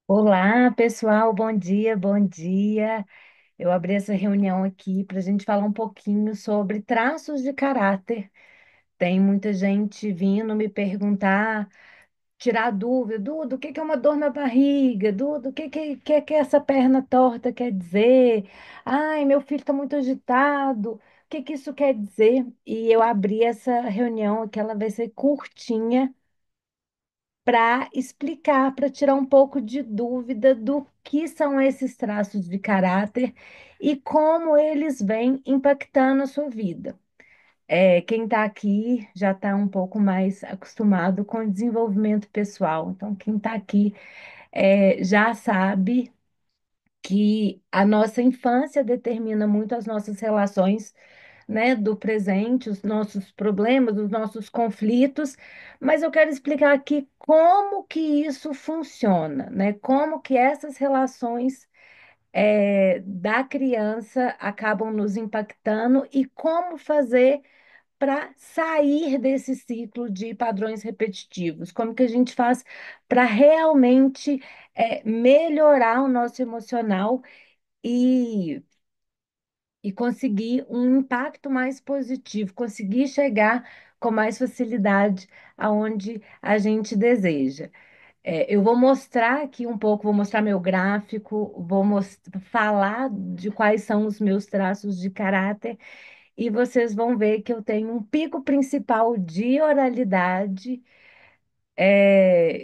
Olá, pessoal, bom dia, bom dia. Eu abri essa reunião aqui para a gente falar um pouquinho sobre traços de caráter. Tem muita gente vindo me perguntar, tirar dúvida, Duda, o que que é uma dor na barriga? Duda, o que que essa perna torta quer dizer? Ai, meu filho está muito agitado. O que que isso quer dizer? E eu abri essa reunião que ela vai ser curtinha para explicar, para tirar um pouco de dúvida do que são esses traços de caráter e como eles vêm impactando a sua vida. Quem está aqui já está um pouco mais acostumado com o desenvolvimento pessoal. Então, quem está aqui já sabe que a nossa infância determina muito as nossas relações, né, do presente, os nossos problemas, os nossos conflitos, mas eu quero explicar aqui como que isso funciona, né? Como que essas relações da criança acabam nos impactando e como fazer para sair desse ciclo de padrões repetitivos? Como que a gente faz para realmente melhorar o nosso emocional e, e conseguir um impacto mais positivo, conseguir chegar com mais facilidade aonde a gente deseja? Eu vou mostrar aqui um pouco, vou mostrar meu gráfico, falar de quais são os meus traços de caráter e vocês vão ver que eu tenho um pico principal de oralidade.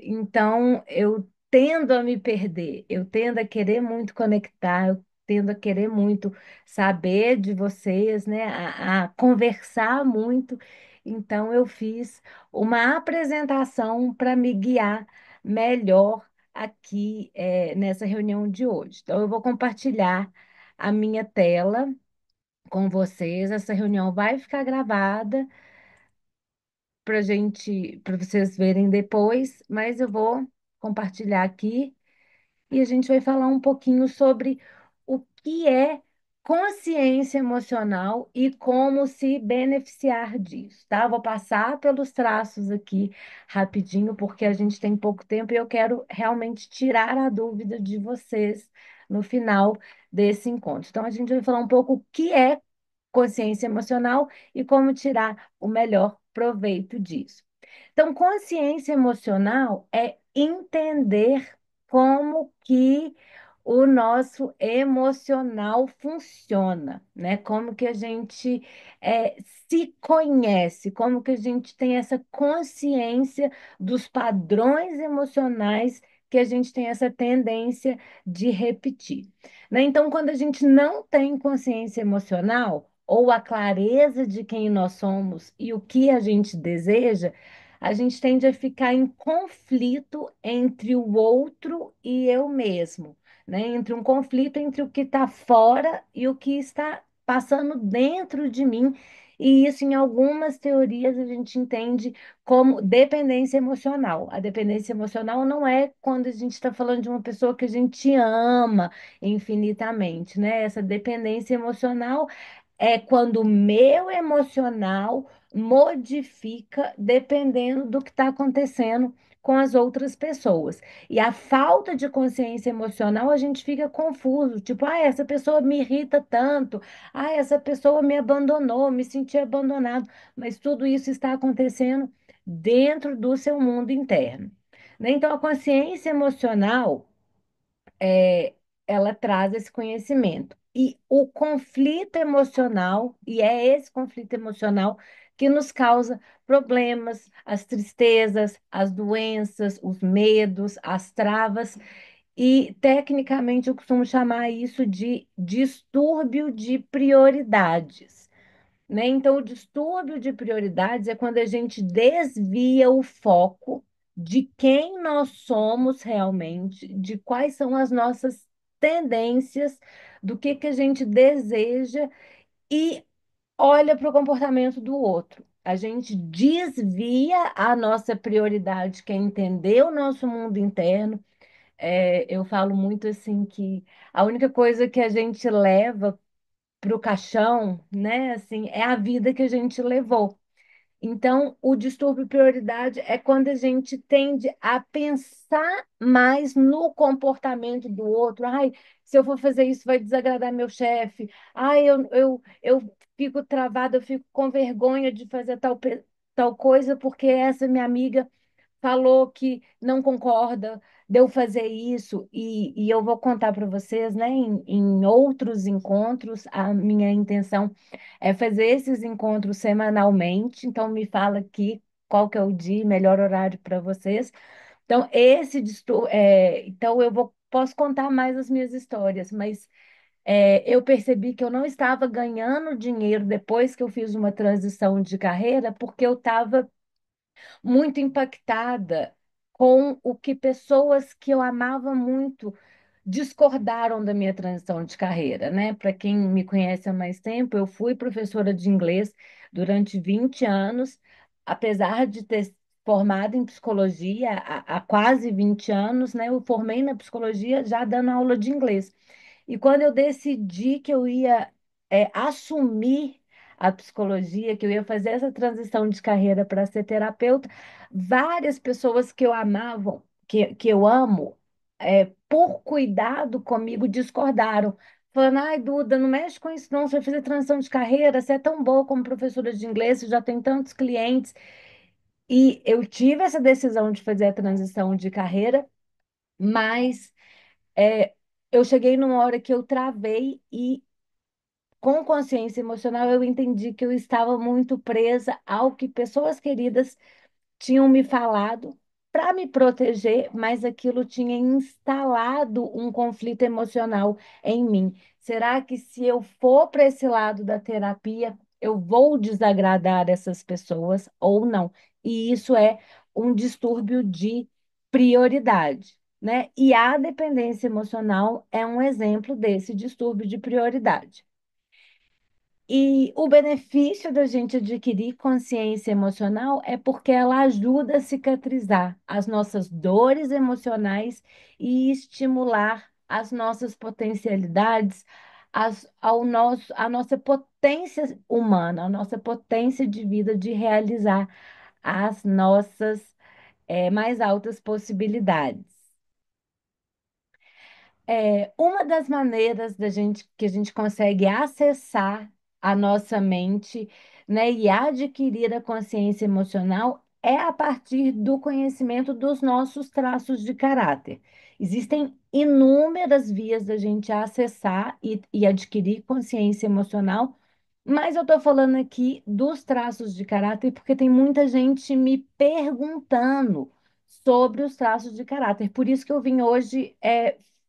Então eu tendo a me perder, eu tendo a querer muito conectar, eu tendo a querer muito saber de vocês, né? A conversar muito. Então eu fiz uma apresentação para me guiar melhor aqui, nessa reunião de hoje. Então eu vou compartilhar a minha tela com vocês. Essa reunião vai ficar gravada para vocês verem depois, mas eu vou compartilhar aqui e a gente vai falar um pouquinho sobre o que é consciência emocional e como se beneficiar disso, tá? Eu vou passar pelos traços aqui rapidinho, porque a gente tem pouco tempo e eu quero realmente tirar a dúvida de vocês no final desse encontro. Então, a gente vai falar um pouco o que é consciência emocional e como tirar o melhor proveito disso. Então, consciência emocional é entender como que o nosso emocional funciona, né? Como que a gente é, se conhece, como que a gente tem essa consciência dos padrões emocionais que a gente tem essa tendência de repetir, né? Então, quando a gente não tem consciência emocional, ou a clareza de quem nós somos e o que a gente deseja, a gente tende a ficar em conflito entre o outro e eu mesmo, né? Entre um conflito entre o que está fora e o que está passando dentro de mim. E isso, em algumas teorias, a gente entende como dependência emocional. A dependência emocional não é quando a gente está falando de uma pessoa que a gente ama infinitamente, né? Essa dependência emocional é quando o meu emocional modifica dependendo do que está acontecendo com as outras pessoas. E a falta de consciência emocional, a gente fica confuso, tipo, essa pessoa me irrita tanto, essa pessoa me abandonou, me senti abandonado, mas tudo isso está acontecendo dentro do seu mundo interno, né? Então, a consciência emocional é, ela traz esse conhecimento. E o conflito emocional, e é esse conflito emocional que nos causa problemas, as tristezas, as doenças, os medos, as travas, e tecnicamente eu costumo chamar isso de distúrbio de prioridades, né? Então, o distúrbio de prioridades é quando a gente desvia o foco de quem nós somos realmente, de quais são as nossas tendências, do que a gente deseja e olha para o comportamento do outro. A gente desvia a nossa prioridade, que é entender o nosso mundo interno. Eu falo muito assim que a única coisa que a gente leva para o caixão, né? Assim, é a vida que a gente levou. Então, o distúrbio prioridade é quando a gente tende a pensar mais no comportamento do outro. Ai, se eu for fazer isso, vai desagradar meu chefe. Ai, eu fico travada, eu fico com vergonha de fazer tal coisa, porque essa minha amiga falou que não concorda de eu fazer isso, e eu vou contar para vocês, né, em outros encontros, a minha intenção é fazer esses encontros semanalmente, então me fala aqui qual que é o dia, melhor horário para vocês. Então, então posso contar mais as minhas histórias, mas eu percebi que eu não estava ganhando dinheiro depois que eu fiz uma transição de carreira, porque eu estava muito impactada com o que pessoas que eu amava muito discordaram da minha transição de carreira, né? Para quem me conhece há mais tempo, eu fui professora de inglês durante 20 anos, apesar de ter formado em psicologia há quase 20 anos, né? Eu formei na psicologia já dando aula de inglês. E quando eu decidi que eu ia assumir a psicologia, que eu ia fazer essa transição de carreira para ser terapeuta, várias pessoas que eu amava, que eu amo, por cuidado comigo, discordaram. Falando, ai, Duda, não mexe com isso, não. Você vai fazer transição de carreira, você é tão boa como professora de inglês, você já tem tantos clientes. E eu tive essa decisão de fazer a transição de carreira, mas é, eu cheguei numa hora que eu travei e, com consciência emocional, eu entendi que eu estava muito presa ao que pessoas queridas tinham me falado para me proteger, mas aquilo tinha instalado um conflito emocional em mim. Será que se eu for para esse lado da terapia, eu vou desagradar essas pessoas ou não? E isso é um distúrbio de prioridade, né? E a dependência emocional é um exemplo desse distúrbio de prioridade. E o benefício da gente adquirir consciência emocional é porque ela ajuda a cicatrizar as nossas dores emocionais e estimular as nossas potencialidades, a nossa potência humana, a nossa potência de vida de realizar as nossas, mais altas possibilidades. Uma das maneiras que a gente consegue acessar a nossa mente, né, e adquirir a consciência emocional é a partir do conhecimento dos nossos traços de caráter. Existem inúmeras vias da gente acessar e adquirir consciência emocional, mas eu estou falando aqui dos traços de caráter porque tem muita gente me perguntando sobre os traços de caráter. Por isso que eu vim hoje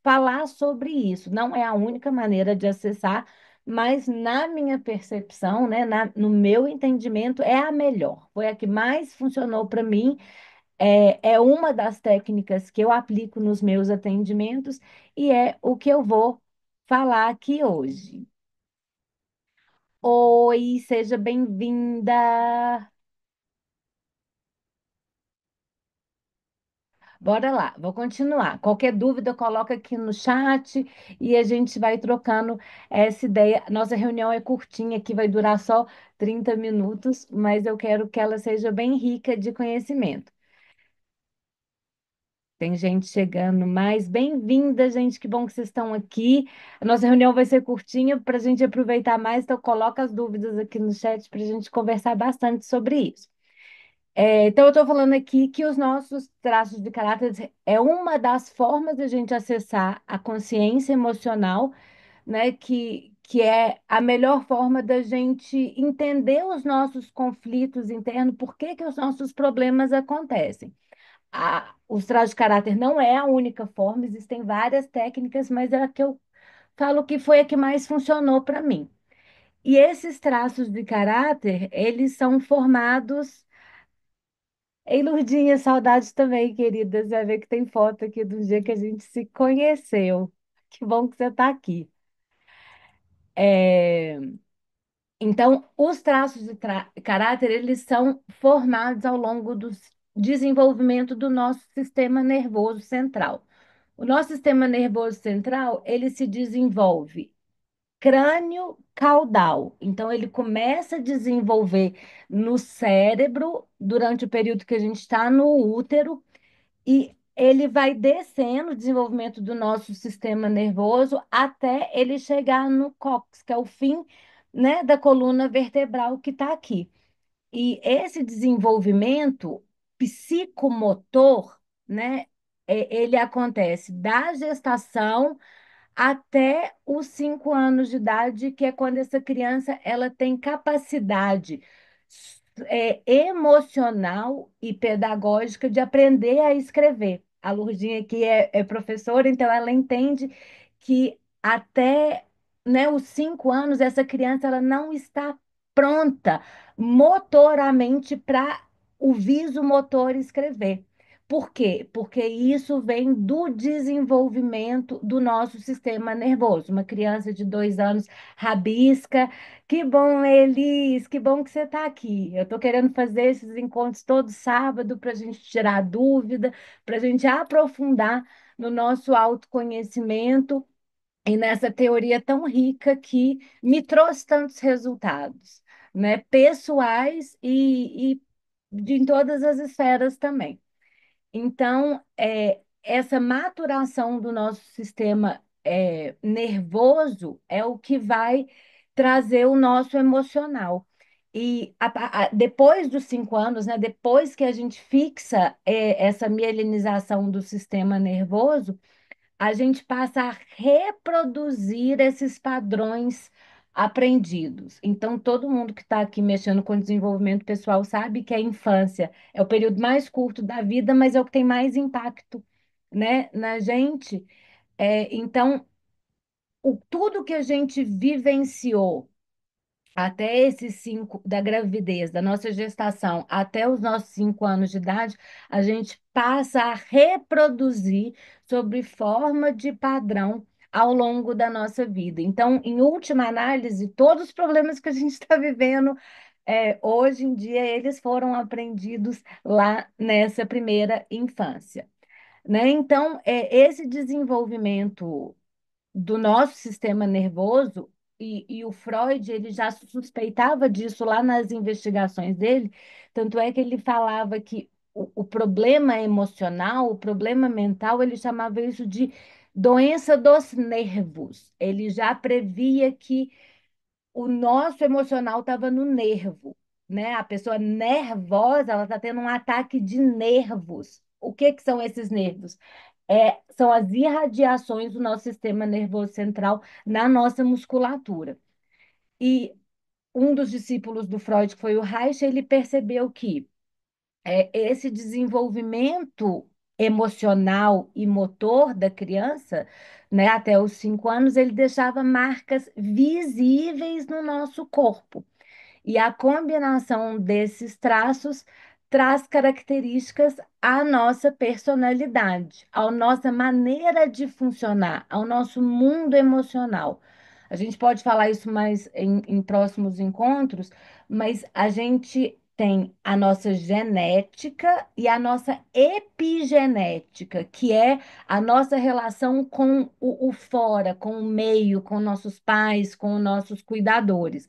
falar sobre isso. Não é a única maneira de acessar, mas na minha percepção, né, no meu entendimento, é a melhor. Foi a que mais funcionou para mim. É uma das técnicas que eu aplico nos meus atendimentos e é o que eu vou falar aqui hoje. Oi, seja bem-vinda. Bora lá, vou continuar. Qualquer dúvida, coloca aqui no chat e a gente vai trocando essa ideia. Nossa reunião é curtinha, aqui vai durar só 30 minutos, mas eu quero que ela seja bem rica de conhecimento. Tem gente chegando mais. Bem-vinda, gente. Que bom que vocês estão aqui. A nossa reunião vai ser curtinha para a gente aproveitar mais, então coloca as dúvidas aqui no chat para a gente conversar bastante sobre isso. Então, eu estou falando aqui que os nossos traços de caráter é uma das formas de a gente acessar a consciência emocional, né? Que é a melhor forma da gente entender os nossos conflitos internos, por que que os nossos problemas acontecem. Os traços de caráter não é a única forma, existem várias técnicas, mas é a que eu falo que foi a que mais funcionou para mim. E esses traços de caráter, eles são formados. Ei, Lurdinha, saudades também, querida. Você vai ver que tem foto aqui do dia que a gente se conheceu. Que bom que você está aqui. É, Então, os traços de caráter, eles são formados ao longo do desenvolvimento do nosso sistema nervoso central. O nosso sistema nervoso central, ele se desenvolve crânio, caudal. Então, ele começa a desenvolver no cérebro durante o período que a gente está no útero e ele vai descendo o desenvolvimento do nosso sistema nervoso até ele chegar no cóccix, que é o fim, né, da coluna vertebral que está aqui. E esse desenvolvimento psicomotor, né, ele acontece da gestação até os 5 anos de idade, que é quando essa criança ela tem capacidade emocional e pedagógica de aprender a escrever. A Lurdinha aqui é professora, então ela entende que até, né, os 5 anos essa criança ela não está pronta motoramente para o viso motor escrever. Por quê? Porque isso vem do desenvolvimento do nosso sistema nervoso. Uma criança de 2 anos rabisca. Que bom, Elis, que bom que você está aqui. Eu estou querendo fazer esses encontros todo sábado para a gente tirar dúvida, para a gente aprofundar no nosso autoconhecimento e nessa teoria tão rica que me trouxe tantos resultados, né? Pessoais e em todas as esferas também. Então, essa maturação do nosso sistema nervoso é o que vai trazer o nosso emocional. E depois dos 5 anos, né, depois que a gente fixa essa mielinização do sistema nervoso, a gente passa a reproduzir esses padrões aprendidos. Então, todo mundo que está aqui mexendo com desenvolvimento pessoal sabe que a infância é o período mais curto da vida, mas é o que tem mais impacto, né, na gente. Então, tudo que a gente vivenciou até esses cinco, da gravidez, da nossa gestação, até os nossos 5 anos de idade, a gente passa a reproduzir sob forma de padrão ao longo da nossa vida. Então, em última análise, todos os problemas que a gente está vivendo hoje em dia, eles foram aprendidos lá nessa primeira infância, né? Então, esse desenvolvimento do nosso sistema nervoso, e o Freud ele já suspeitava disso lá nas investigações dele, tanto é que ele falava que o problema emocional, o problema mental, ele chamava isso de doença dos nervos. Ele já previa que o nosso emocional estava no nervo, né? A pessoa nervosa, ela está tendo um ataque de nervos. O que que são esses nervos? São as irradiações do nosso sistema nervoso central na nossa musculatura. E um dos discípulos do Freud, que foi o Reich, ele percebeu que esse desenvolvimento emocional e motor da criança, né, até os 5 anos, ele deixava marcas visíveis no nosso corpo. E a combinação desses traços traz características à nossa personalidade, à nossa maneira de funcionar, ao nosso mundo emocional. A gente pode falar isso mais em próximos encontros, mas a gente tem a nossa genética e a nossa epigenética, que é a nossa relação com o fora, com o meio, com nossos pais, com nossos cuidadores.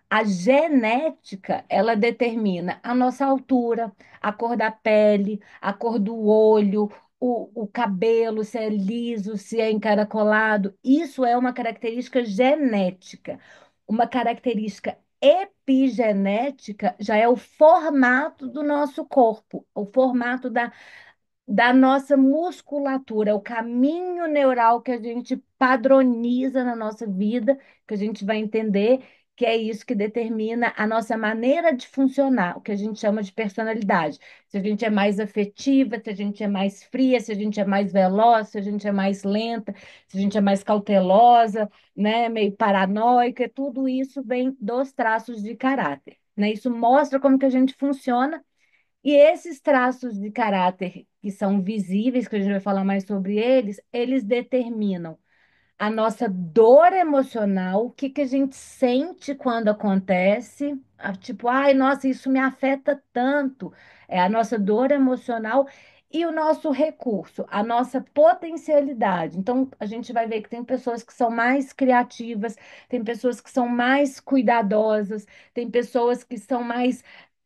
A genética, ela determina a nossa altura, a cor da pele, a cor do olho, o cabelo, se é liso, se é encaracolado. Isso é uma característica genética. Uma característica epigenética já é o formato do nosso corpo, o formato da nossa musculatura, o caminho neural que a gente padroniza na nossa vida, que a gente vai entender que é isso que determina a nossa maneira de funcionar, o que a gente chama de personalidade. Se a gente é mais afetiva, se a gente é mais fria, se a gente é mais veloz, se a gente é mais lenta, se a gente é mais cautelosa, né, meio paranoica, tudo isso vem dos traços de caráter, né? Isso mostra como que a gente funciona e esses traços de caráter que são visíveis, que a gente vai falar mais sobre eles, eles determinam a nossa dor emocional, o que que a gente sente quando acontece, tipo, ai, nossa, isso me afeta tanto. É a nossa dor emocional e o nosso recurso, a nossa potencialidade. Então, a gente vai ver que tem pessoas que são mais criativas, tem pessoas que são mais cuidadosas, tem pessoas que são mais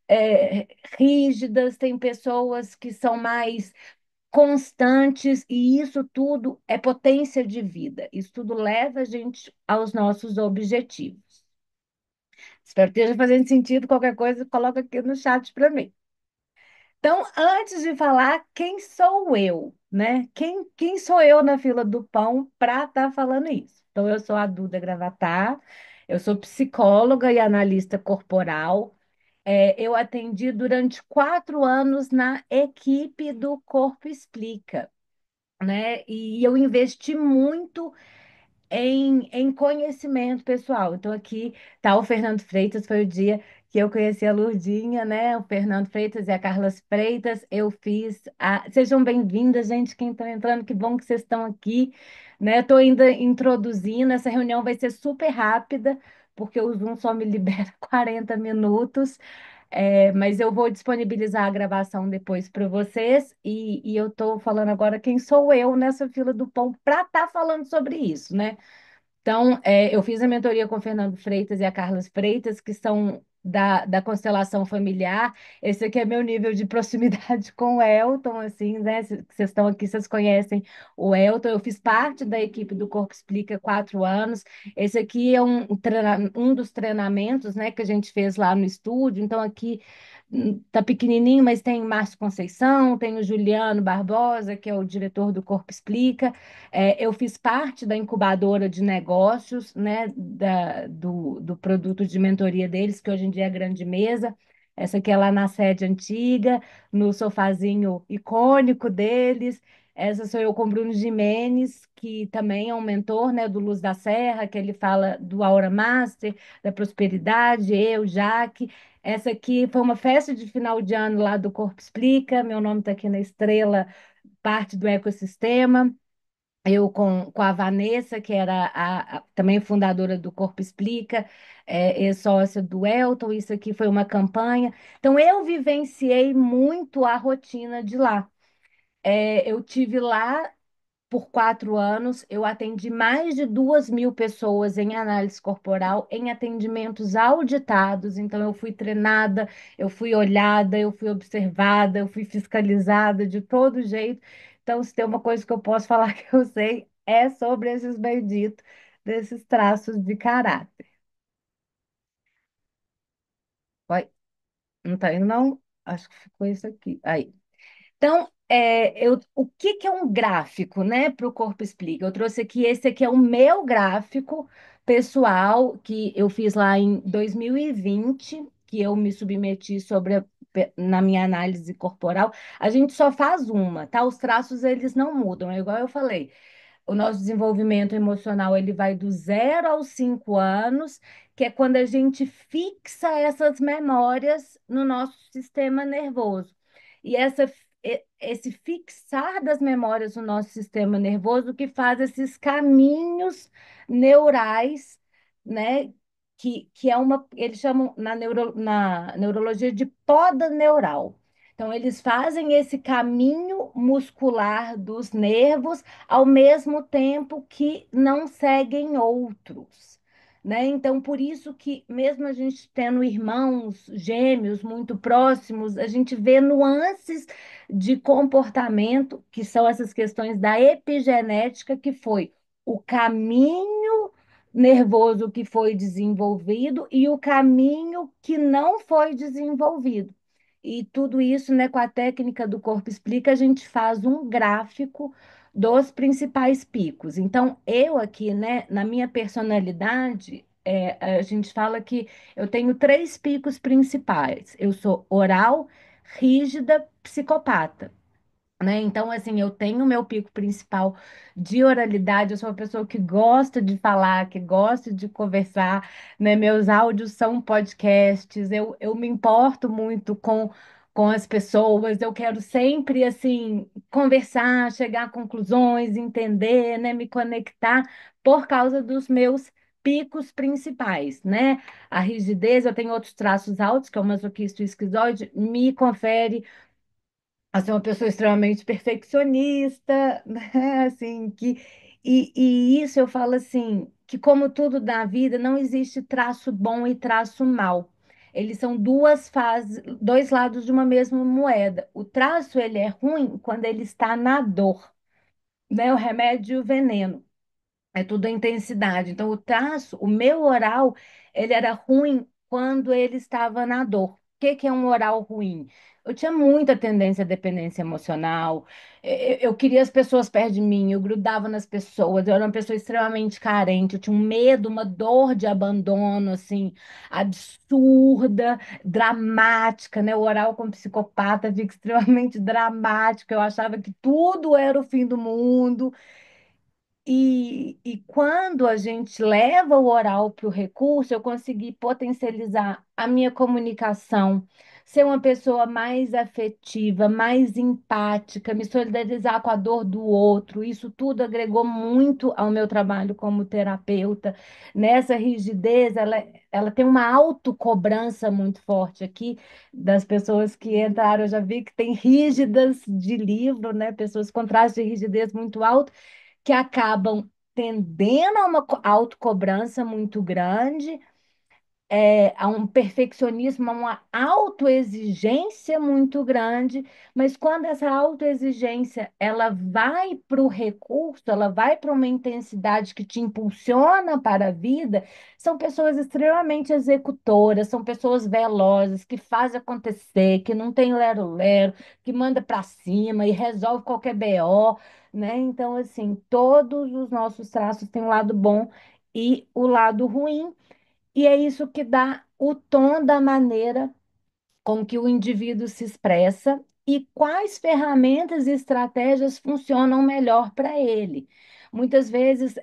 é, rígidas, tem pessoas que são mais constantes, e isso tudo é potência de vida. Isso tudo leva a gente aos nossos objetivos. Espero que esteja fazendo sentido. Qualquer coisa, coloca aqui no chat para mim. Então, antes de falar, quem sou eu, né? Quem sou eu na fila do pão para estar falando isso? Então, eu sou a Duda Gravatar, eu sou psicóloga e analista corporal. Eu atendi durante 4 anos na equipe do Corpo Explica, né? E eu investi muito em conhecimento pessoal. Então, aqui tá o Fernando Freitas, foi o dia que eu conheci a Lurdinha, né? O Fernando Freitas e a Carla Freitas. Eu fiz a. Sejam bem-vindas, gente, quem está entrando, que bom que vocês estão aqui, né? Estou ainda introduzindo, essa reunião vai ser super rápida, porque o Zoom só me libera 40 minutos. Mas eu vou disponibilizar a gravação depois para vocês, e eu estou falando agora quem sou eu nessa fila do pão para estar falando sobre isso, né? Então, eu fiz a mentoria com o Fernando Freitas e a Carla Freitas, que são da constelação familiar. Esse aqui é meu nível de proximidade com o Elton, assim, né? Vocês estão aqui, vocês conhecem o Elton. Eu fiz parte da equipe do Corpo Explica há 4 anos. Esse aqui é um dos treinamentos, né, que a gente fez lá no estúdio. Então, aqui tá pequenininho, mas tem Márcio Conceição, tem o Juliano Barbosa, que é o diretor do Corpo Explica. Eu fiz parte da incubadora de negócios, né, do produto de mentoria deles, que hoje em dia é a Grande Mesa. Essa aqui é lá na sede antiga, no sofazinho icônico deles. Essa sou eu com o Bruno Gimenez, que também é um mentor, né, do Luz da Serra, que ele fala do Aura Master, da prosperidade, eu, Jaque. Essa aqui foi uma festa de final de ano lá do Corpo Explica. Meu nome está aqui na estrela, parte do ecossistema. Eu com a Vanessa, que era também fundadora do Corpo Explica, sócia do Elton, isso aqui foi uma campanha. Então, eu vivenciei muito a rotina de lá. Eu tive lá por 4 anos, eu atendi mais de 2.000 pessoas em análise corporal, em atendimentos auditados. Então, eu fui treinada, eu fui olhada, eu fui observada, eu fui fiscalizada de todo jeito. Então, se tem uma coisa que eu posso falar que eu sei, é sobre esses benditos, desses traços de caráter. Vai, não tá indo, não? Acho que ficou isso aqui. Aí. Então, o que que é um gráfico, né, para o Corpo Explica? Eu trouxe aqui, esse aqui é o meu gráfico pessoal, que eu fiz lá em 2020, que eu me submeti na minha análise corporal. A gente só faz uma, tá? Os traços, eles não mudam, é igual eu falei. O nosso desenvolvimento emocional, ele vai do 0 aos 5 anos, que é quando a gente fixa essas memórias no nosso sistema nervoso. E esse fixar das memórias no nosso sistema nervoso que faz esses caminhos neurais, né? Que é eles chamam na neurologia de poda neural. Então, eles fazem esse caminho muscular dos nervos ao mesmo tempo que não seguem outros, né? Então, por isso que, mesmo a gente tendo irmãos gêmeos muito próximos, a gente vê nuances de comportamento, que são essas questões da epigenética, que foi o caminho nervoso que foi desenvolvido e o caminho que não foi desenvolvido. E tudo isso, né, com a técnica do Corpo Explica, a gente faz um gráfico dos principais picos. Então, eu aqui, né, na minha personalidade, a gente fala que eu tenho 3 picos principais. Eu sou oral, rígida, psicopata, né? Então, assim, eu tenho o meu pico principal de oralidade, eu sou uma pessoa que gosta de falar, que gosta de conversar, né? Meus áudios são podcasts, eu me importo muito com as pessoas, eu quero sempre, assim, conversar, chegar a conclusões, entender, né? Me conectar por causa dos meus picos principais, né? A rigidez, eu tenho outros traços altos, que é o masoquista e o esquizoide, me confere a ser uma pessoa extremamente perfeccionista, né? Assim, e isso eu falo assim, que como tudo na vida, não existe traço bom e traço mal. Eles são duas fases, dois lados de uma mesma moeda. O traço, ele é ruim quando ele está na dor, né? O remédio e o veneno. É tudo a intensidade. Então, o traço, o meu oral, ele era ruim quando ele estava na dor. O que que é um oral ruim? Eu tinha muita tendência à dependência emocional. Eu queria as pessoas perto de mim, eu grudava nas pessoas. Eu era uma pessoa extremamente carente. Eu tinha um medo, uma dor de abandono, assim, absurda, dramática, né? O oral com psicopata fica extremamente dramático. Eu achava que tudo era o fim do mundo. E quando a gente leva o oral para o recurso, eu consegui potencializar a minha comunicação, ser uma pessoa mais afetiva, mais empática, me solidarizar com a dor do outro. Isso tudo agregou muito ao meu trabalho como terapeuta. Nessa rigidez, ela tem uma autocobrança muito forte aqui das pessoas que entraram. Eu já vi que tem rígidas de livro, né? Pessoas com traço de rigidez muito alto que acabam tendendo a uma autocobrança muito grande, a um perfeccionismo, a uma autoexigência muito grande, mas quando essa autoexigência ela vai para o recurso, ela vai para uma intensidade que te impulsiona para a vida, são pessoas extremamente executoras, são pessoas velozes, que fazem acontecer, que não tem lero-lero, que manda para cima e resolve qualquer BO, né? Então, assim, todos os nossos traços têm um lado bom e o lado ruim. E é isso que dá o tom da maneira com que o indivíduo se expressa e quais ferramentas e estratégias funcionam melhor para ele. Muitas vezes,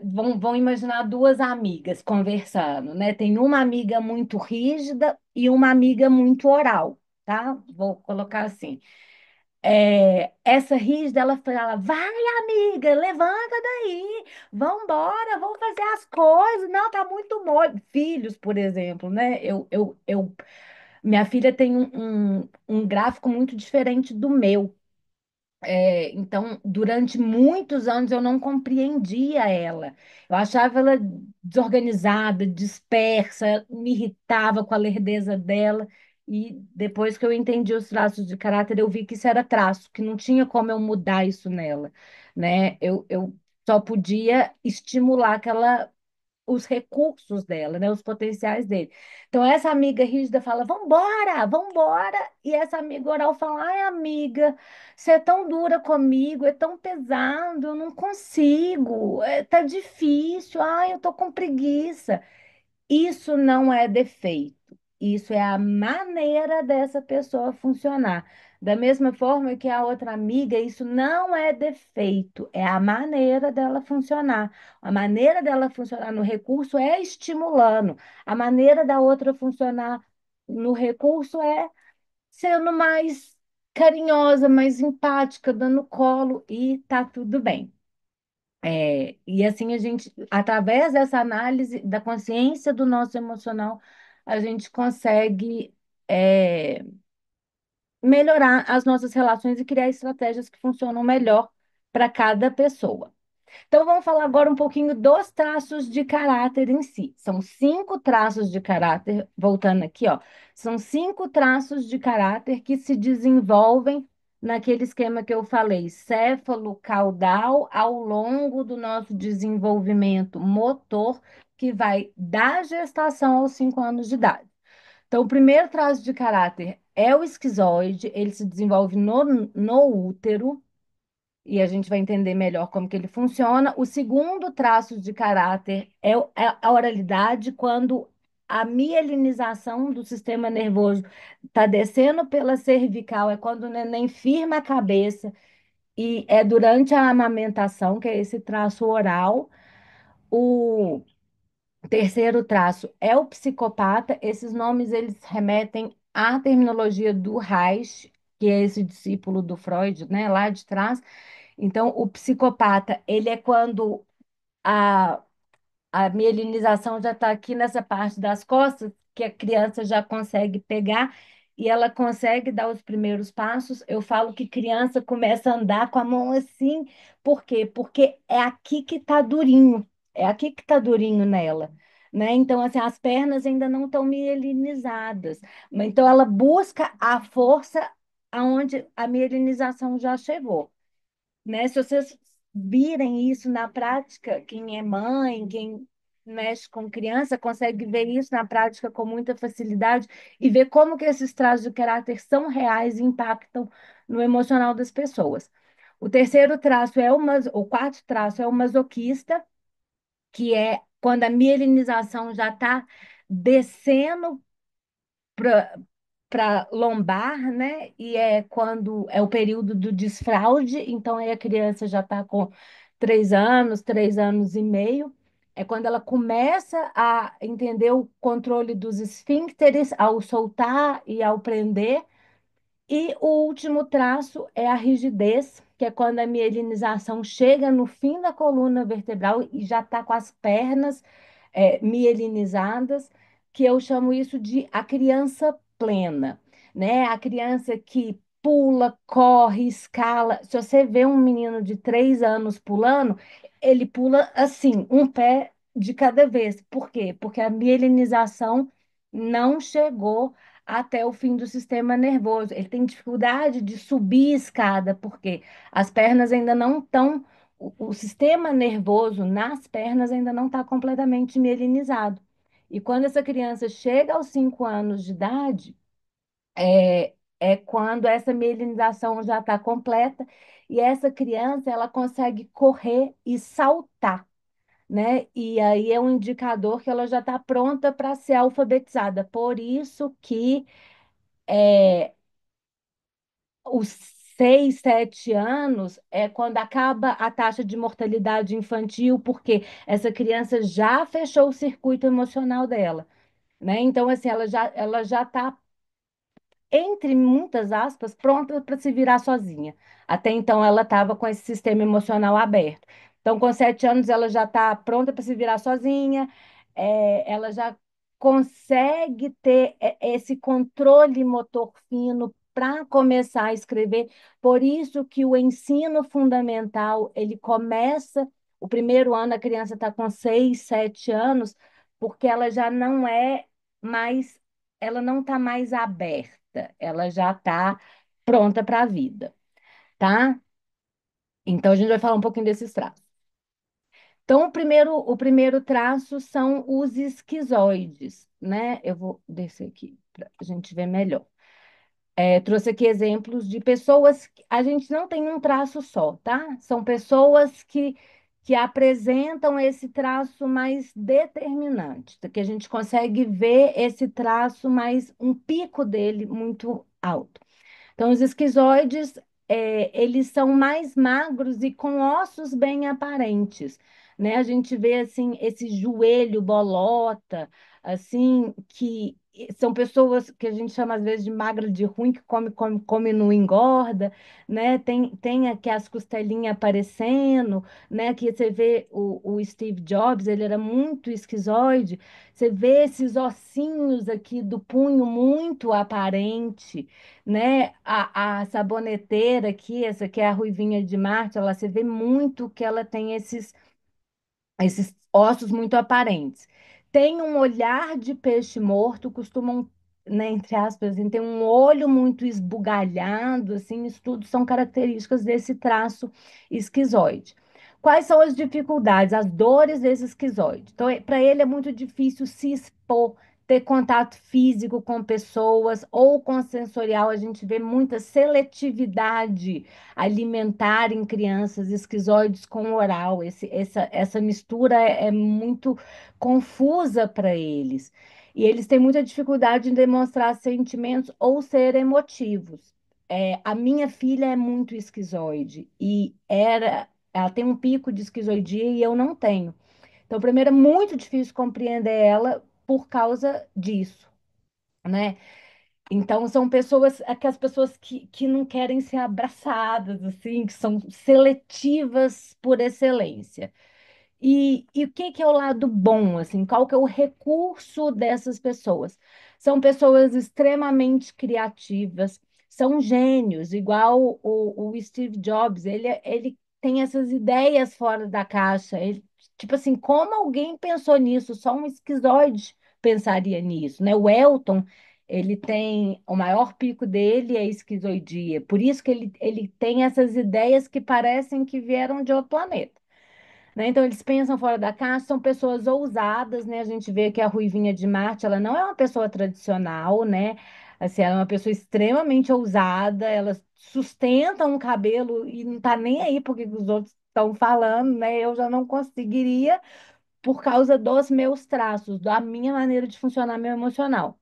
vão imaginar duas amigas conversando, né? Tem uma amiga muito rígida e uma amiga muito oral, tá? Vou colocar assim. Essa rígida, ela fala, vai, amiga, levanta daí, vambora, vamos fazer as coisas. Não, tá muito mole. Filhos, por exemplo, né? Minha filha tem um gráfico muito diferente do meu. Então, durante muitos anos eu não compreendia ela. Eu achava ela desorganizada, dispersa, me irritava com a lerdeza dela. E depois que eu entendi os traços de caráter, eu vi que isso era traço, que não tinha como eu mudar isso nela, né? Eu só podia estimular aquela os recursos dela, né, os potenciais dele. Então, essa amiga rígida fala, vambora, vambora. E essa amiga oral fala, ai, amiga, você é tão dura comigo, é tão pesado, eu não consigo, tá difícil, ai, eu tô com preguiça. Isso não é defeito, isso é a maneira dessa pessoa funcionar. Da mesma forma que a outra amiga, isso não é defeito, é a maneira dela funcionar. A maneira dela funcionar no recurso é estimulando, a maneira da outra funcionar no recurso é sendo mais carinhosa, mais empática, dando colo e tá tudo bem. E assim a gente, através dessa análise da consciência do nosso emocional, a gente consegue é, melhorar as nossas relações e criar estratégias que funcionam melhor para cada pessoa. Então, vamos falar agora um pouquinho dos traços de caráter em si. São 5 traços de caráter, voltando aqui, ó. São 5 traços de caráter que se desenvolvem naquele esquema que eu falei, céfalo-caudal, ao longo do nosso desenvolvimento motor, que vai da gestação aos 5 anos de idade. Então, o primeiro traço de caráter é o esquizoide, ele se desenvolve no útero e a gente vai entender melhor como que ele funciona. O segundo traço de caráter é a oralidade, quando a mielinização do sistema nervoso está descendo pela cervical, é quando o neném firma a cabeça e é durante a amamentação, que é esse traço oral. O terceiro traço é o psicopata. Esses nomes eles remetem à terminologia do Reich, que é esse discípulo do Freud, né, lá de trás. Então, o psicopata, ele é quando a, a mielinização já está aqui nessa parte das costas, que a criança já consegue pegar, e ela consegue dar os primeiros passos, eu falo que criança começa a andar com a mão assim. Por quê? Porque é aqui que está durinho, é aqui que está durinho nela. Né? Então, assim, as pernas ainda não estão mielinizadas. Então, ela busca a força aonde a mielinização já chegou. Né? Se vocês virem isso na prática, quem é mãe, quem mexe com criança, consegue ver isso na prática com muita facilidade e ver como que esses traços de caráter são reais e impactam no emocional das pessoas. O terceiro traço o quarto traço é o masoquista, que é quando a mielinização já está descendo para lombar, né? E é quando é o período do desfraude, então aí a criança já está com 3 anos, 3 anos e meio. É quando ela começa a entender o controle dos esfíncteres ao soltar e ao prender. E o último traço é a rigidez, que é quando a mielinização chega no fim da coluna vertebral e já está com as pernas mielinizadas, que eu chamo isso de a criança plena, né? A criança que pula, corre, escala. Se você vê um menino de 3 anos pulando, ele pula assim, um pé de cada vez. Por quê? Porque a mielinização não chegou até o fim do sistema nervoso. Ele tem dificuldade de subir escada, porque as pernas ainda não estão, o sistema nervoso nas pernas ainda não está completamente mielinizado. E quando essa criança chega aos 5 anos de idade, é quando essa mielinização já está completa e essa criança ela consegue correr e saltar. Né? E aí é um indicador que ela já está pronta para ser alfabetizada. Por isso que os 6, 7 anos é quando acaba a taxa de mortalidade infantil, porque essa criança já fechou o circuito emocional dela, né? Então, assim, ela já está entre muitas aspas, pronta para se virar sozinha. Até então, ela estava com esse sistema emocional aberto. Então, com 7 anos, ela já está pronta para se virar sozinha, ela já consegue ter esse controle motor fino para começar a escrever. Por isso que o ensino fundamental, ele começa, o primeiro ano a criança está com 6, 7 anos, porque ela já não é mais, ela não está mais aberta, ela já está pronta para a vida, tá? Então a gente vai falar um pouquinho desses traços. Então, o primeiro traço são os esquizoides, né? Eu vou descer aqui para a gente ver melhor. Trouxe aqui exemplos de pessoas. A gente não tem um traço só, tá? São pessoas que apresentam esse traço mais determinante, que a gente consegue ver esse traço mais, um pico dele muito alto. Então, os esquizoides, eles são mais magros e com ossos bem aparentes, né? A gente vê, assim, esse joelho bolota, assim, que são pessoas que a gente chama, às vezes, de magra de ruim, que come, come, come e não engorda, né? Tem aqui as costelinhas aparecendo, né? Que você vê o Steve Jobs, ele era muito esquizoide, você vê esses ossinhos aqui do punho muito aparente, né? A saboneteira aqui, essa aqui é a Ruivinha de Marte, ela se vê muito que ela tem esses ossos muito aparentes. Tem um olhar de peixe morto, costumam, né, entre aspas, assim, ter um olho muito esbugalhado, assim, isso tudo são características desse traço esquizoide. Quais são as dificuldades, as dores desse esquizoide? Então, para ele é muito difícil se expor, ter contato físico com pessoas ou com sensorial. A gente vê muita seletividade alimentar em crianças esquizoides com oral. Essa mistura é muito confusa para eles. E eles têm muita dificuldade em demonstrar sentimentos ou ser emotivos. A minha filha é muito esquizoide e ela tem um pico de esquizoidia e eu não tenho. Então, primeiro, é muito difícil compreender ela por causa disso, né? Então, são pessoas, aquelas pessoas que não querem ser abraçadas, assim, que são seletivas por excelência. E o que que é o lado bom, assim? Qual que é o recurso dessas pessoas? são pessoas extremamente criativas, são gênios, igual o Steve Jobs, ele tem essas ideias fora da caixa. Ele, tipo assim, como alguém pensou nisso? Só um esquizoide pensaria nisso, né? O Elton, ele tem o maior pico dele é a esquizoidia, por isso que ele tem essas ideias que parecem que vieram de outro planeta, né? Então, eles pensam fora da caixa, são pessoas ousadas, né? A gente vê que a Ruivinha de Marte, ela não é uma pessoa tradicional, né? Assim, ela é uma pessoa extremamente ousada, ela sustenta um cabelo e não tá nem aí porque os outros estão falando, né? Eu já não conseguiria por causa dos meus traços, da minha maneira de funcionar meu emocional.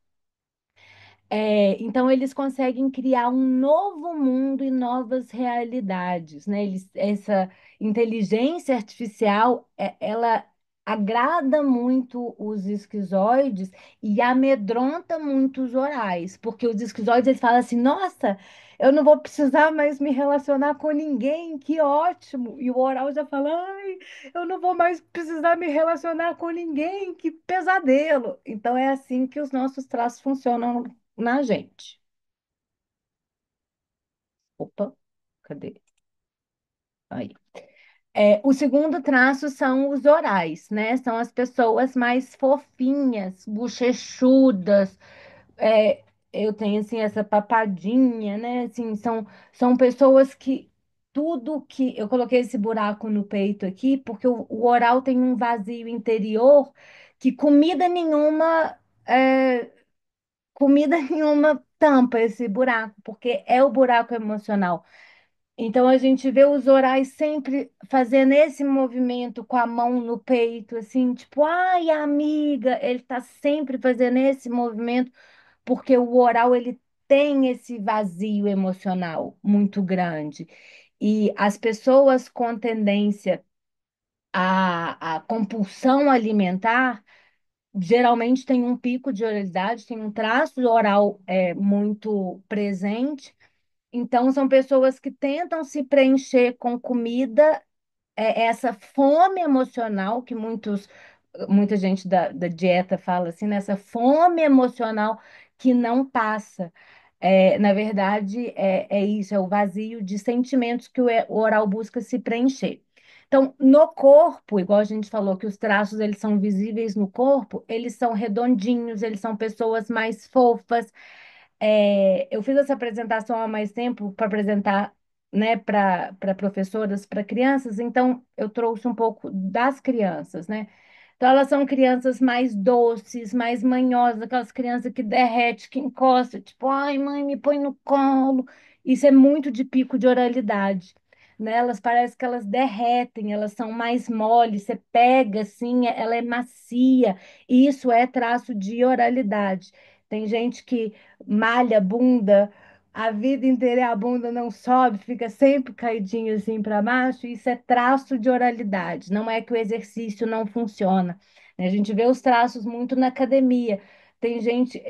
Então, eles conseguem criar um novo mundo e novas realidades, né? Essa inteligência artificial, ela agrada muito os esquizoides e amedronta muito os orais, porque os esquizoides, eles falam assim, nossa, eu não vou precisar mais me relacionar com ninguém, que ótimo! E o oral já fala, ai, eu não vou mais precisar me relacionar com ninguém, que pesadelo! Então, é assim que os nossos traços funcionam na gente. Opa, cadê? Aí. O segundo traço são os orais, né? São as pessoas mais fofinhas, bochechudas. É, eu tenho assim essa papadinha, né? Assim, são pessoas que tudo que eu coloquei esse buraco no peito aqui, porque o oral tem um vazio interior que comida nenhuma tampa esse buraco, porque é o buraco emocional. Então a gente vê os orais sempre fazendo esse movimento com a mão no peito, assim, tipo, ai, amiga, ele tá sempre fazendo esse movimento, porque o oral ele tem esse vazio emocional muito grande. E as pessoas com tendência à compulsão alimentar geralmente têm um pico de oralidade, tem um traço oral muito presente. Então, são pessoas que tentam se preencher com comida, essa fome emocional que muita gente da dieta fala assim, né? Essa fome emocional que não passa. Na verdade, é isso, é o vazio de sentimentos que o oral busca se preencher. Então, no corpo, igual a gente falou que os traços eles são visíveis no corpo, eles são redondinhos, eles são pessoas mais fofas, eu fiz essa apresentação há mais tempo para apresentar, né, para professoras, para crianças, então eu trouxe um pouco das crianças, né? Então elas são crianças mais doces, mais manhosas, aquelas crianças que derrete, que encosta, tipo, ai, mãe, me põe no colo. Isso é muito de pico de oralidade, né? Elas parecem que elas derretem, elas são mais moles, você pega assim, ela é macia. E isso é traço de oralidade. Tem gente que malha a bunda a vida inteira e a bunda não sobe, fica sempre caidinho assim para baixo, isso é traço de oralidade, não é que o exercício não funciona, né? A gente vê os traços muito na academia. Tem gente,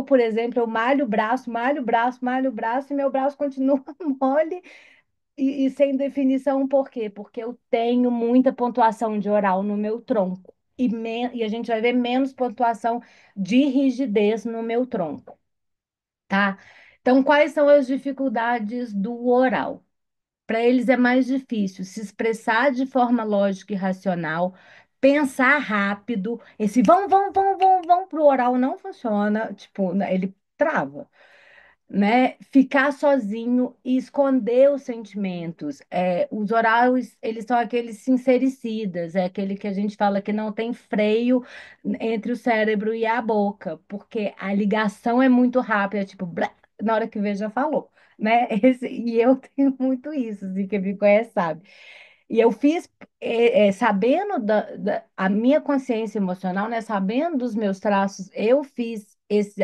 por exemplo, eu malho o braço, malho o braço, malho o braço e meu braço continua mole e sem definição, por quê? Porque eu tenho muita pontuação de oral no meu tronco e a gente vai ver menos pontuação de rigidez no meu tronco, tá? Então, quais são as dificuldades do oral? Para eles é mais difícil se expressar de forma lógica e racional, pensar rápido. Esse vão para o oral não funciona, tipo, né, ele trava, né? Ficar sozinho e esconder os sentimentos. Os orais, eles são aqueles sincericidas, é aquele que a gente fala que não tem freio entre o cérebro e a boca, porque a ligação é muito rápida, tipo, blá, na hora que vê já falou, né? E eu tenho muito isso, assim, quem me conhece sabe. E eu fiz, sabendo a minha consciência emocional, né? Sabendo dos meus traços, eu fiz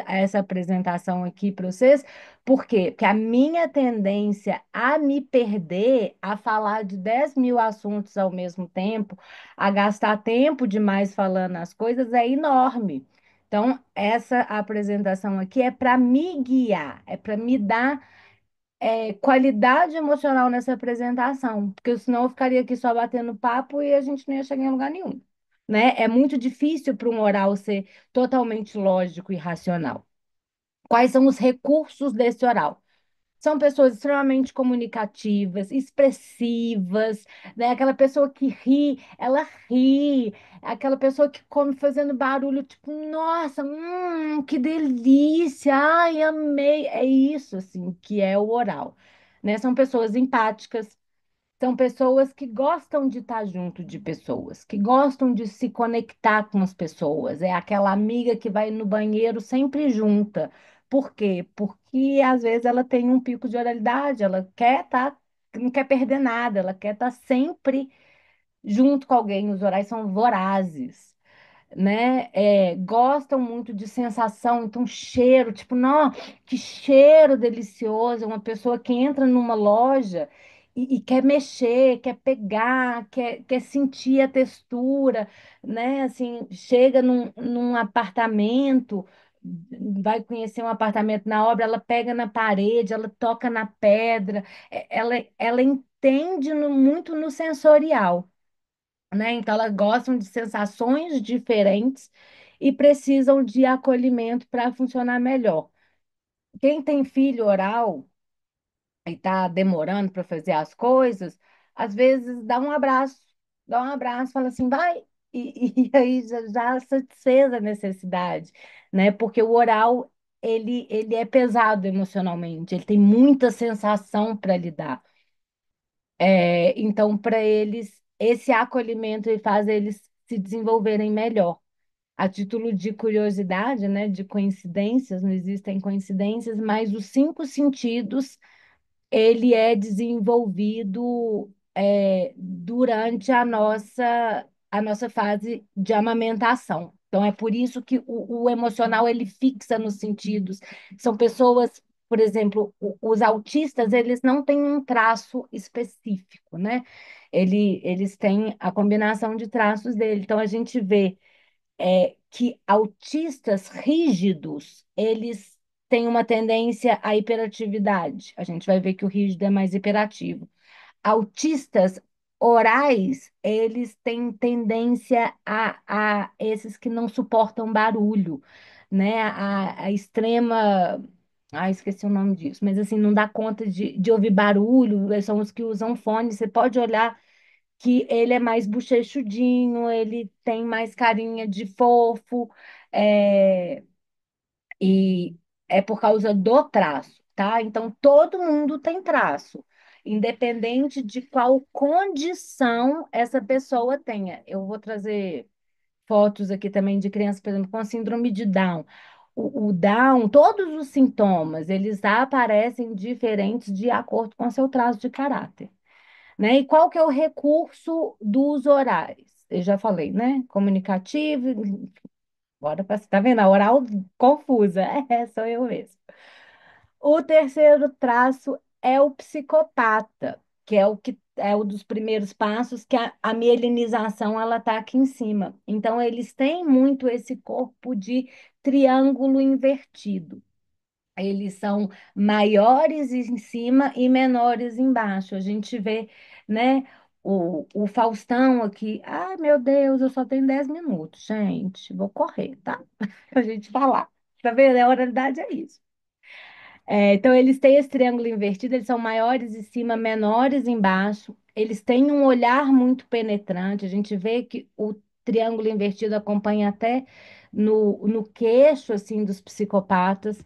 essa apresentação aqui para vocês. Por quê? Porque a minha tendência a me perder, a falar de 10.000 assuntos ao mesmo tempo, a gastar tempo demais falando as coisas é enorme. Então, essa apresentação aqui é para me guiar, é para me dar qualidade emocional nessa apresentação, porque senão eu ficaria aqui só batendo papo e a gente não ia chegar em lugar nenhum, né? É muito difícil para um oral ser totalmente lógico e racional. Quais são os recursos desse oral? São pessoas extremamente comunicativas, expressivas, né? Aquela pessoa que ri, ela ri. Aquela pessoa que come fazendo barulho, tipo, nossa, que delícia, ai, amei. É isso, assim, que é o oral, né? São pessoas empáticas, são pessoas que gostam de estar junto de pessoas, que gostam de se conectar com as pessoas. É aquela amiga que vai no banheiro sempre junta. Por quê? Porque às vezes ela tem um pico de oralidade, ela quer estar, não quer perder nada, ela quer estar sempre junto com alguém. Os orais são vorazes, né? Gostam muito de sensação, então cheiro, tipo, não, que cheiro delicioso. Uma pessoa que entra numa loja e quer mexer, quer pegar, quer sentir a textura, né? Assim, chega num apartamento, vai conhecer um apartamento na obra, ela pega na parede, ela toca na pedra, ela entende muito no sensorial, né? Então, elas gostam de sensações diferentes e precisam de acolhimento para funcionar melhor. Quem tem filho oral e está demorando para fazer as coisas, às vezes dá um abraço, fala assim, vai, e aí já satisfez a necessidade, né? Porque o oral, ele é pesado emocionalmente, ele tem muita sensação para lidar. Então, para eles, esse acolhimento faz eles se desenvolverem melhor. A título de curiosidade, né, de coincidências, não existem coincidências, mas os cinco sentidos ele é desenvolvido durante a nossa fase de amamentação. Então, é por isso que o emocional ele fixa nos sentidos. São pessoas, por exemplo, os autistas, eles não têm um traço específico, né? Eles têm a combinação de traços dele. Então, a gente vê que autistas rígidos, eles têm uma tendência à hiperatividade. A gente vai ver que o rígido é mais hiperativo. Autistas orais, eles têm tendência a esses que não suportam barulho, né? A extrema. Ah, esqueci o nome disso, mas assim, não dá conta de ouvir barulho, são os que usam fone. Você pode olhar que ele é mais bochechudinho, ele tem mais carinha de fofo, é, e é por causa do traço, tá? Então, todo mundo tem traço, independente de qual condição essa pessoa tenha. Eu vou trazer fotos aqui também de crianças, por exemplo, com síndrome de Down. O Down, todos os sintomas, eles aparecem diferentes de acordo com seu traço de caráter, né? E qual que é o recurso dos orais? Eu já falei, né? Comunicativo, bora para tá vendo? A oral confusa, sou eu mesmo. O terceiro traço é o psicopata, que é o que é um dos primeiros passos, que a mielinização ela tá aqui em cima. Então eles têm muito esse corpo de triângulo invertido. Eles são maiores em cima e menores embaixo. A gente vê, né, o Faustão aqui. Ai, meu Deus, eu só tenho 10 minutos, gente. Vou correr, tá? Pra gente falar. Tá vendo? A oralidade é isso. Então, eles têm esse triângulo invertido, eles são maiores em cima, menores embaixo. Eles têm um olhar muito penetrante. A gente vê que o triângulo invertido acompanha até no queixo, assim, dos psicopatas.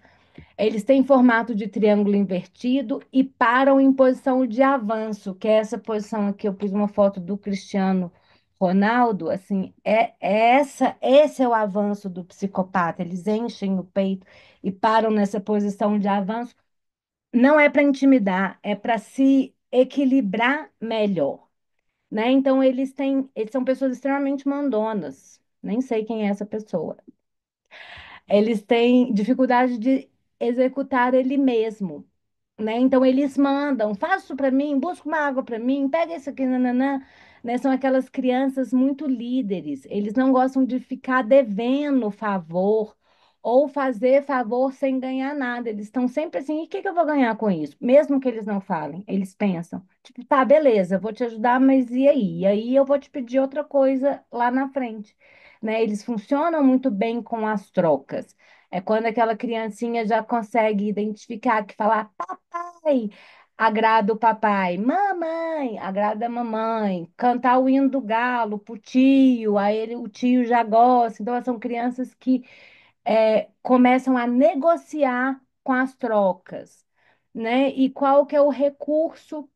Eles têm formato de triângulo invertido e param em posição de avanço, que é essa posição aqui. Eu pus uma foto do Cristiano Ronaldo, assim, esse é o avanço do psicopata. Eles enchem o peito e param nessa posição de avanço. Não é para intimidar, é para se equilibrar melhor, né? Então eles são pessoas extremamente mandonas. Nem sei quem é essa pessoa. Eles têm dificuldade de executar ele mesmo, né? Então eles mandam, faz isso para mim, busca uma água para mim, pega isso aqui, nananã, né? São aquelas crianças muito líderes. Eles não gostam de ficar devendo favor ou fazer favor sem ganhar nada. Eles estão sempre assim, e o que que eu vou ganhar com isso? Mesmo que eles não falem, eles pensam, tipo, tá, beleza, eu vou te ajudar, mas e aí? E aí eu vou te pedir outra coisa lá na frente, né? Eles funcionam muito bem com as trocas. É quando aquela criancinha já consegue identificar que falar papai agrada o papai, mamãe agrada a mamãe, cantar o hino do galo pro tio, aí o tio já gosta. Então, são crianças que começam a negociar com as trocas, né? E qual que é o recurso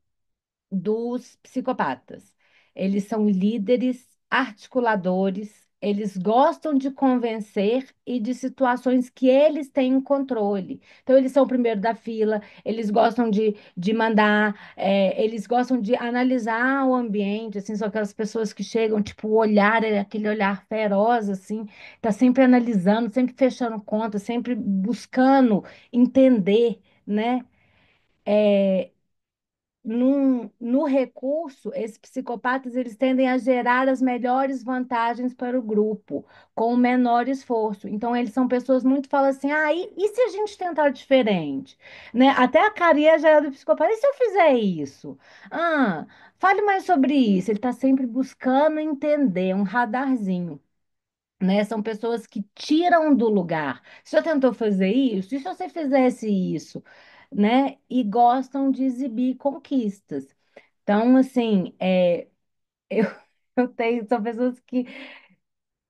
dos psicopatas? Eles são líderes, articuladores, eles gostam de convencer e de situações que eles têm controle. Então, eles são o primeiro da fila, eles gostam de mandar, eles gostam de analisar o ambiente, assim, são aquelas pessoas que chegam, tipo, o olhar é aquele olhar feroz, assim, tá sempre analisando, sempre fechando conta, sempre buscando entender, né? No recurso, esses psicopatas eles tendem a gerar as melhores vantagens para o grupo, com o menor esforço. Então, eles são pessoas muito falam assim: e se a gente tentar diferente? Né? Até a carinha já é do psicopata, e se eu fizer isso? Ah, fale mais sobre isso. Ele está sempre buscando entender, um radarzinho. Né? São pessoas que tiram do lugar. Você já tentou fazer isso? E se você fizesse isso? Né? E gostam de exibir conquistas. Então, assim, eu, eu tenho, são pessoas que,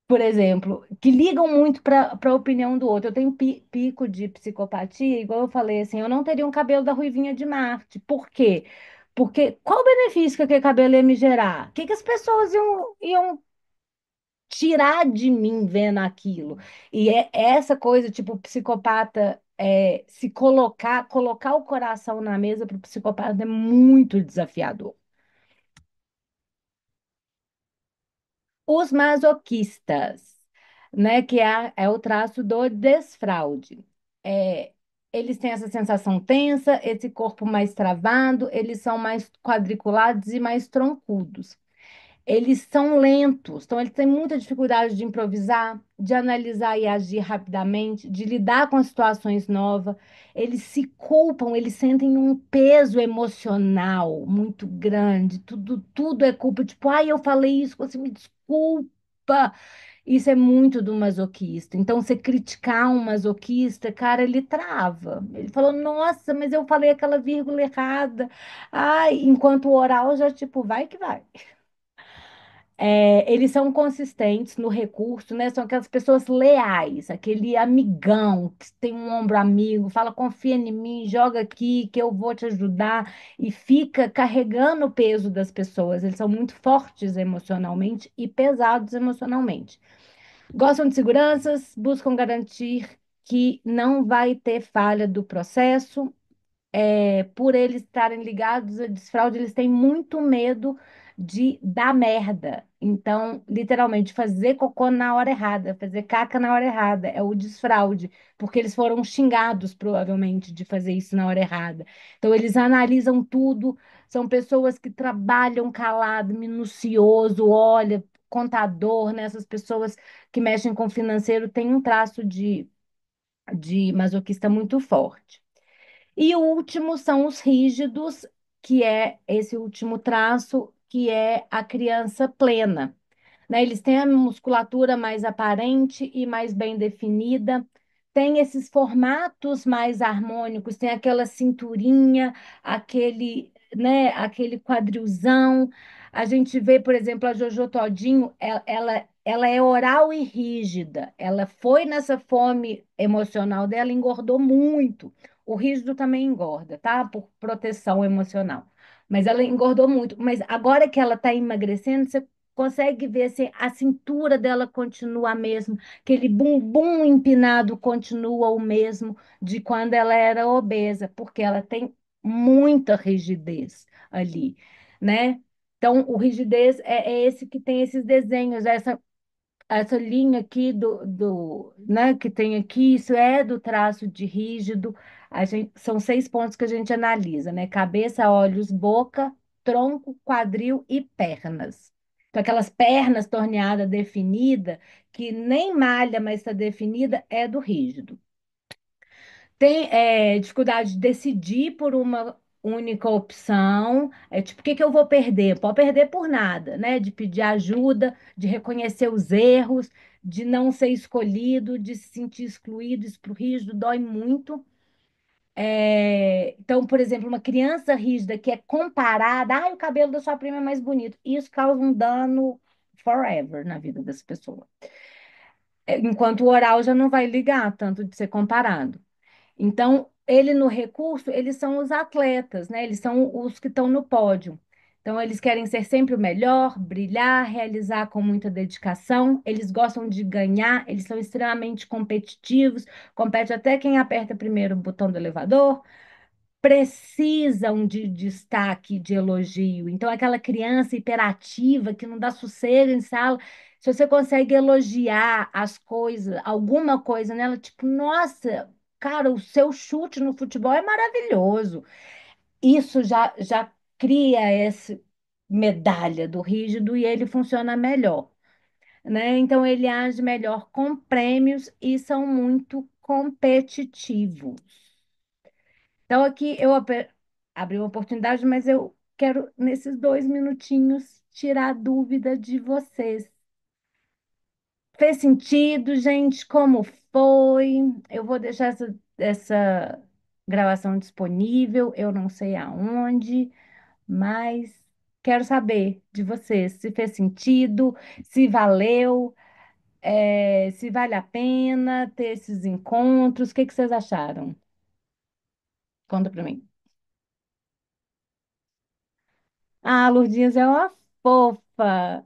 por exemplo, que ligam muito para a opinião do outro. Eu tenho pico de psicopatia, igual eu falei, assim, eu não teria um cabelo da Ruivinha de Marte. Por quê? Porque qual o benefício que aquele cabelo ia me gerar? O que que as pessoas iam tirar de mim vendo aquilo? E é essa coisa, tipo, o psicopata. Se colocar o coração na mesa para o psicopata é muito desafiador. Os masoquistas, né, que é o traço do desfraude. É, eles têm essa sensação tensa, esse corpo mais travado, eles são mais quadriculados e mais troncudos. Eles são lentos, então eles têm muita dificuldade de improvisar, de analisar e agir rapidamente, de lidar com situações novas. Eles se culpam, eles sentem um peso emocional muito grande. Tudo é culpa. Tipo, eu falei isso, você me desculpa. Isso é muito do masoquista. Então, você criticar um masoquista, cara, ele trava. Ele falou, nossa, mas eu falei aquela vírgula errada. Ai, enquanto o oral já, tipo, vai que vai. Eles são consistentes no recurso, né? São aquelas pessoas leais, aquele amigão que tem um ombro amigo, fala, confia em mim, joga aqui que eu vou te ajudar e fica carregando o peso das pessoas. Eles são muito fortes emocionalmente e pesados emocionalmente. Gostam de seguranças, buscam garantir que não vai ter falha do processo, por eles estarem ligados a desfraude, eles têm muito medo de dar merda. Então, literalmente, fazer cocô na hora errada, fazer caca na hora errada, é o desfraude, porque eles foram xingados, provavelmente, de fazer isso na hora errada. Então, eles analisam tudo, são pessoas que trabalham calado, minucioso, olha, contador, né? Essas pessoas que mexem com financeiro têm um traço de masoquista muito forte. E o último são os rígidos, que é esse último traço, que é a criança plena, né? Eles têm a musculatura mais aparente e mais bem definida, tem esses formatos mais harmônicos, tem aquela cinturinha, aquele, né, aquele quadrilzão. A gente vê, por exemplo, a Jojo Todinho, ela é oral e rígida. Ela foi nessa fome emocional dela, engordou muito. O rígido também engorda, tá? Por proteção emocional. Mas ela engordou muito. Mas agora que ela está emagrecendo, você consegue ver se a cintura dela continua a mesma, aquele bumbum empinado continua o mesmo de quando ela era obesa, porque ela tem muita rigidez ali, né? Então, o rigidez é esse que tem esses desenhos, essa linha aqui né, que tem aqui, isso é do traço de rígido. São 6 pontos que a gente analisa, né? Cabeça, olhos, boca, tronco, quadril e pernas. Então, aquelas pernas torneadas definida, que nem malha, mas está definida, é do rígido. Tem dificuldade de decidir por única opção. É tipo, o que que eu vou perder? Pode perder por nada, né? De pedir ajuda, de reconhecer os erros, de não ser escolhido, de se sentir excluído. Isso pro rígido dói muito. Então, por exemplo, uma criança rígida que é comparada, o cabelo da sua prima é mais bonito. Isso causa um dano forever na vida dessa pessoa. Enquanto o oral já não vai ligar tanto de ser comparado. Então, ele no recurso, eles são os atletas, né? Eles são os que estão no pódio. Então, eles querem ser sempre o melhor, brilhar, realizar com muita dedicação. Eles gostam de ganhar, eles são extremamente competitivos, compete até quem aperta primeiro o botão do elevador, precisam de destaque, de elogio. Então, aquela criança hiperativa que não dá sossego em sala, se você consegue elogiar as coisas, alguma coisa nela, tipo, nossa, cara, o seu chute no futebol é maravilhoso. Isso já cria essa medalha do rígido e ele funciona melhor, né? Então, ele age melhor com prêmios e são muito competitivos. Então, aqui abri uma oportunidade, mas eu quero, nesses 2 minutinhos, tirar a dúvida de vocês. Fez sentido, gente? Como foi? Eu vou deixar essa gravação disponível, eu não sei aonde, mas quero saber de vocês se fez sentido, se valeu, se vale a pena ter esses encontros. O que que vocês acharam? Conta para mim. Ah, a Lourdinhas é uma fofa.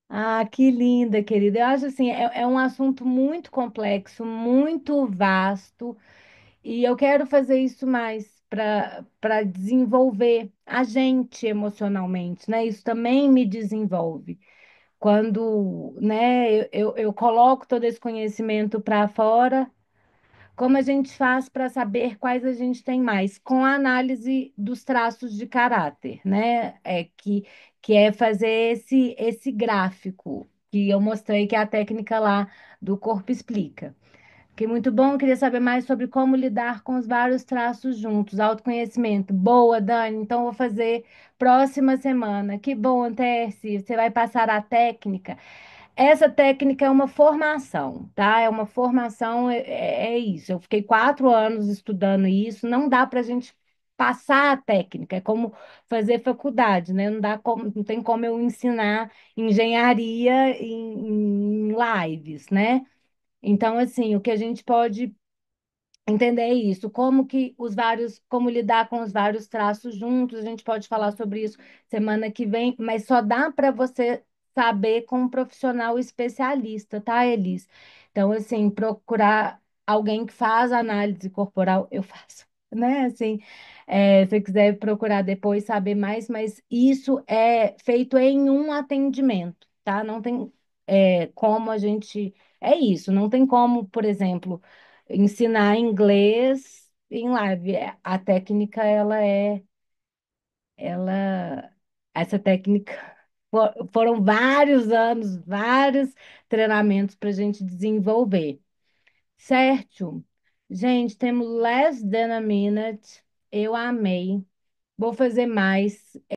Ah, que linda, querida. Eu acho assim, é um assunto muito complexo, muito vasto, e eu quero fazer isso mais para desenvolver a gente emocionalmente, né? Isso também me desenvolve. Quando, né, eu coloco todo esse conhecimento para fora. Como a gente faz para saber quais a gente tem mais? Com a análise dos traços de caráter, né? Que é fazer esse gráfico que eu mostrei, que é a técnica lá do Corpo Explica. Que muito bom, queria saber mais sobre como lidar com os vários traços juntos. Autoconhecimento. Boa, Dani. Então, vou fazer próxima semana. Que bom, Tércio. Você vai passar a técnica. Essa técnica é uma formação, tá? É uma formação, é isso. Eu fiquei 4 anos estudando isso. Não dá para a gente passar a técnica. É como fazer faculdade, né? Não tem como eu ensinar engenharia em lives, né? Então, assim, o que a gente pode entender isso, como lidar com os vários traços juntos, a gente pode falar sobre isso semana que vem, mas só dá para você saber com um profissional especialista, tá, Elis? Então, assim, procurar alguém que faz análise corporal, eu faço, né? Assim, se você quiser procurar depois saber mais, mas isso é feito em um atendimento, tá? Não tem como a gente. É isso, não tem como, por exemplo ensinar inglês em live. A técnica, ela, essa técnica foram vários anos, vários treinamentos para a gente desenvolver, certo? Gente, temos less than a minute. Eu amei. Vou fazer mais.